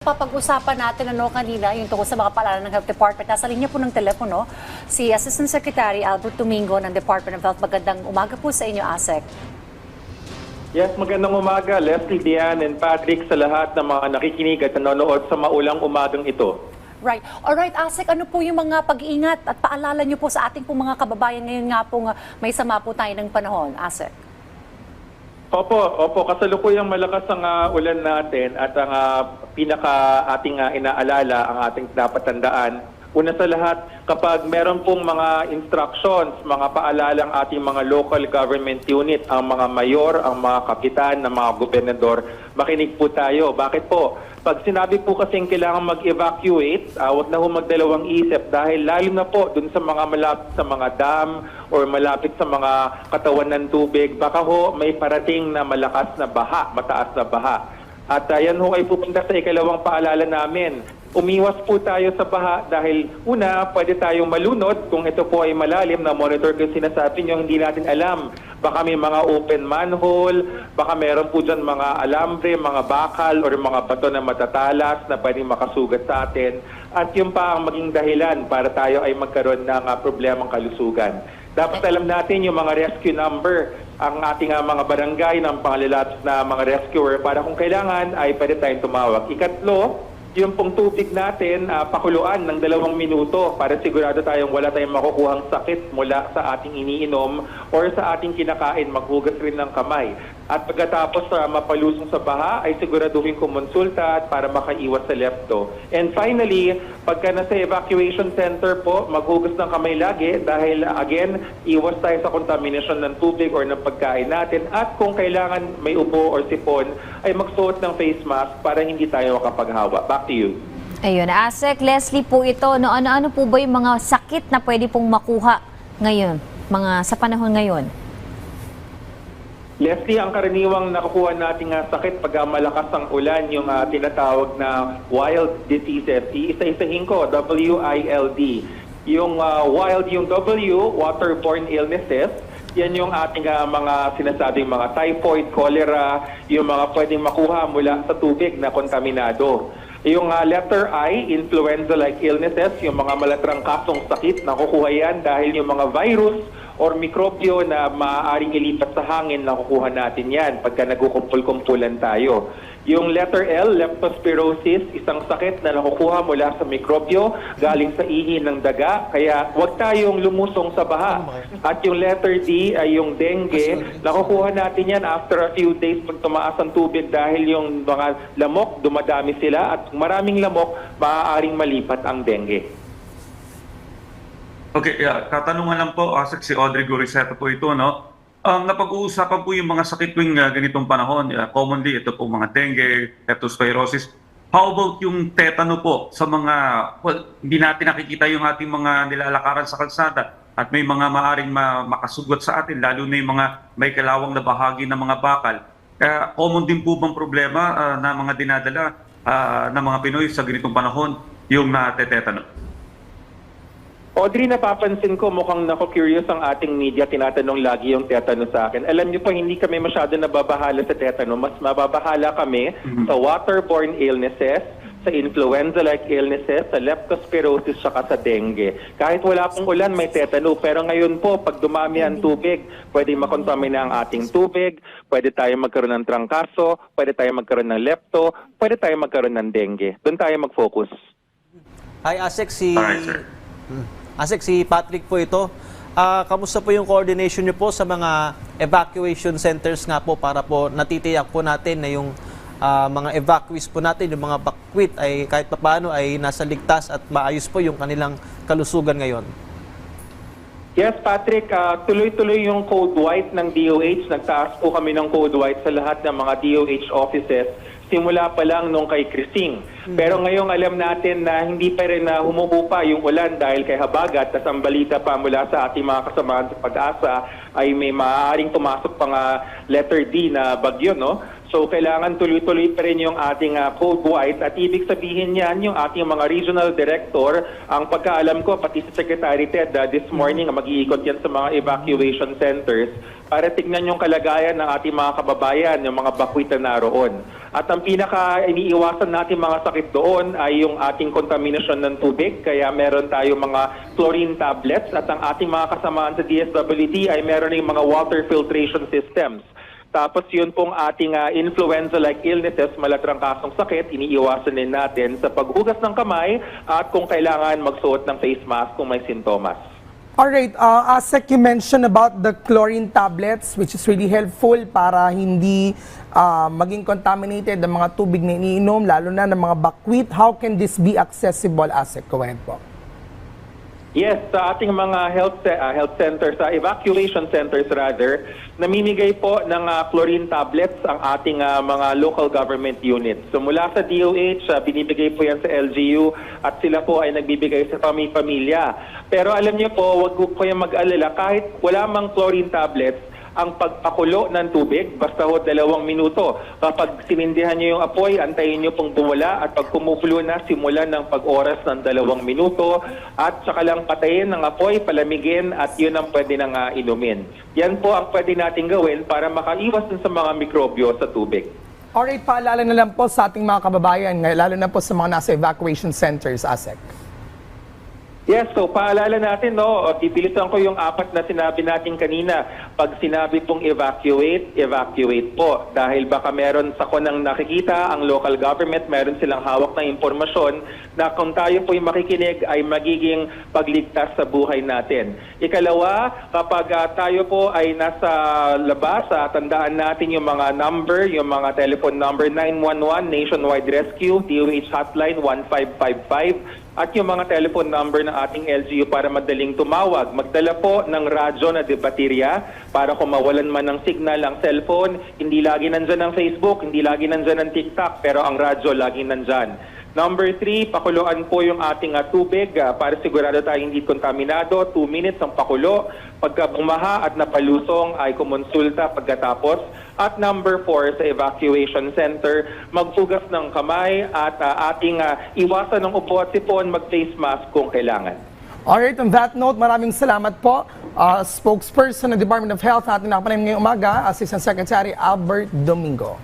Papag-usapan natin kanina yung tungkol sa mga paalala ng Health Department. Nasa linya po ng telepono si Assistant Secretary Albert Domingo ng Department of Health. Magandang umaga po sa inyo, ASEC. Yes, magandang umaga, Leslie, Diane, and Patrick, sa lahat ng mga nakikinig at nanonood sa maulang umagang ito. Right. Alright, ASEC, ano po yung mga pag-iingat at paalala nyo po sa ating pong mga kababayan ngayon nga po may sama po tayo ng panahon, ASEC? Opo, kasalukuyang malakas ang ulan natin at ang pinaka ating inaalala, ang ating dapat tandaan. Una sa lahat, kapag meron pong mga instructions, mga paalalang ating mga local government unit, ang mga mayor, ang mga kapitan, ang mga gobernador, makinig po tayo. Bakit po? Pag sinabi po kasing kailangan mag-evacuate, huwag na ho magdalawang isip dahil lalo na po dun sa mga malapit sa mga dam or malapit sa mga katawan ng tubig, baka ho may parating na malakas na baha, mataas na baha. At yan ho ay pupunta sa ikalawang paalala namin. Umiwas po tayo sa baha dahil una, pwede tayong malunod kung ito po ay malalim na monitor kung sinasabi nyo, hindi natin alam. Baka may mga open manhole, baka meron po dyan mga alambre, mga bakal or mga bato na matatalas na pwedeng makasugat sa atin. At yun pa ang maging dahilan para tayo ay magkaroon ng problemang kalusugan. Dapat alam natin yung mga rescue number, ang ating mga barangay ng pangalalapit na mga rescuer para kung kailangan ay pwede tayong tumawag. Ikatlo, yung pong tubig natin, pakuluan ng 2 minuto para sigurado wala tayong makukuhang sakit mula sa ating iniinom or sa ating kinakain, maghugas rin ng kamay. At pagkatapos mapalusong sa baha, ay siguraduhin kumonsulta para makaiwas sa lepto. And finally, pagka nasa evacuation center po, maghugas ng kamay lagi dahil again, iwas tayo sa contamination ng tubig or ng pagkain natin. At kung kailangan may ubo or sipon, ay magsuot ng face mask para hindi tayo makapaghawa. Back to you. Ayun, ASEC, Leslie po ito. Ano po ba yung mga sakit na pwede pong makuha ngayon, sa panahon ngayon? Leslie, ang karaniwang nakukuha nating sakit pag malakas ang ulan, yung tinatawag na wild diseases. Iisa-isahin ko, WILD. Yung wild, yung W, waterborne illnesses, yan yung ating mga sinasabing mga typhoid, cholera, yung mga pwedeng makuha mula sa tubig na kontaminado. Yung letter I, influenza-like illnesses, yung mga malatrangkasong sakit, nakukuha yan dahil yung mga virus or mikrobyo na maaaring ilipat sa hangin, nakukuha natin yan pagka nagkukumpul-kumpulan tayo. Yung letter L, leptospirosis, isang sakit na nakukuha mula sa mikrobyo galing sa ihi ng daga, kaya huwag tayong lumusong sa baha. At yung letter D ay yung dengue, nakukuha natin yan after a few days pag tumaas ang tubig dahil yung mga lamok, dumadami sila at maraming lamok, maaaring malipat ang dengue. Okay, katanungan lang po, ASEC, si Audrey Goriseta po ito, no? Napag-uusapan po yung mga sakit tuwing ganitong panahon. Commonly, ito po mga dengue, leptospirosis. How about yung tetano po sa mga, hindi natin nakikita yung ating mga nilalakaran sa kalsada at may mga maaring makasugot sa atin, lalo na yung mga may kalawang na bahagi ng mga bakal. Common din po bang problema na mga dinadala ng mga Pinoy sa ganitong panahon yung natetetano? Audrey, napapansin ko mukhang curious ang ating media, tinatanong lagi yung tetano sa akin. Alam niyo po, hindi kami masyado nababahala sa tetano. Mas mababahala kami sa waterborne illnesses, sa influenza-like illnesses, sa leptospirosis, saka sa dengue. Kahit wala pong ulan, may tetano. Pero ngayon po, pag dumami ang tubig, pwede makontamina ang ating tubig, pwede tayo magkaroon ng trangkaso, pwede tayo magkaroon ng lepto, pwede tayo magkaroon ng dengue. Doon tayo mag-focus. Hi, ASEC, Alright, sir. ASEC, si Patrick po ito. Kamusta po yung coordination niyo po sa mga evacuation centers nga po para po natitiyak po natin na yung mga evacuees po natin, yung mga bakwit ay kahit paano ay nasa ligtas at maayos po yung kanilang kalusugan ngayon? Yes, Patrick, tuloy-tuloy yung code white ng DOH. Nagtaas po kami ng code white sa lahat ng mga DOH offices simula pa lang nung kay Crising. Pero ngayong alam natin na hindi pa rin humuhupa yung ulan dahil kay habagat, tas ang balita pa mula sa ating mga kasamahan sa Pag-asa ay may maaaring tumasok pang letter D na bagyo, no? So kailangan tuloy-tuloy pa rin yung ating code white at ibig sabihin yan yung ating mga regional director, ang pagkaalam ko pati si Secretary Ted this morning mag-iikot yan sa mga evacuation centers para tignan yung kalagayan ng ating mga kababayan, yung mga bakwit na naroon. At ang pinaka iniiwasan natin mga sakit doon ay yung ating contamination ng tubig, kaya meron tayo mga chlorine tablets at ang ating mga kasamaan sa DSWD ay meron yung mga water filtration systems. Tapos yun pong ating influenza-like illnesses, malatrangkasong sakit, iniiwasan din natin sa paghugas ng kamay at kung kailangan magsuot ng face mask kung may sintomas. Alright, Asek, you mentioned about the chlorine tablets, which is really helpful para hindi maging contaminated ang mga tubig na iniinom, lalo na ng mga bakwit. How can this be accessible, Asek? Go ahead po. Yes, sa ating mga health centers, evacuation centers rather, namimigay po ng chlorine tablets ang ating mga local government units. So mula sa DOH, binibigay po yan sa LGU at sila po ay nagbibigay sa pamilya. Pero alam niyo po, wag po kayong mag-alala, kahit wala mang chlorine tablets, ang pagpakulo ng tubig, basta ho 2 minuto. Kapag sinindihan niyo yung apoy, antayin niyo pong bumula at pag kumukulo na, simulan ng pag-oras ng 2 minuto at saka lang patayin ng apoy, palamigin at yun ang pwede nang inumin. Yan po ang pwede natin gawin para makaiwas dun sa mga mikrobyo sa tubig. Alright, paalala na lang po sa ating mga kababayan, lalo na po sa mga nasa evacuation centers, Asek. Yes, so paalala natin, no, pipilitan ko yung 4 na sinabi natin kanina. Pag sinabi pong evacuate, evacuate po. Dahil baka meron sa konang nakikita, ang local government, meron silang hawak na impormasyon na kung tayo po yung makikinig ay magiging pagligtas sa buhay natin. Ikalawa, kapag tayo po ay nasa labas, tandaan natin yung mga number, yung mga telephone number 911, Nationwide Rescue, DOH Hotline 1555, at yung mga telephone number ng ating LGU para madaling tumawag. Magdala po ng radyo na debaterya para kung mawalan man ng signal ang cellphone, hindi lagi nandyan ang Facebook, hindi lagi nandyan ang TikTok, pero ang radyo lagi nandyan. Number 3, pakuluan po yung ating tubig para sigurado tayo hindi kontaminado. 2 minutes ang pakulo. Pagka bumaha at napalusong ay kumonsulta pagkatapos. At number 4, sa evacuation center, maghugas ng kamay at ating iwasan ng upo at sipon, mag-face mask kung kailangan. Alright, on that note, maraming salamat po. Spokesperson ng Department of Health natin nakapanayam ngayong umaga, Assistant Secretary Albert Domingo.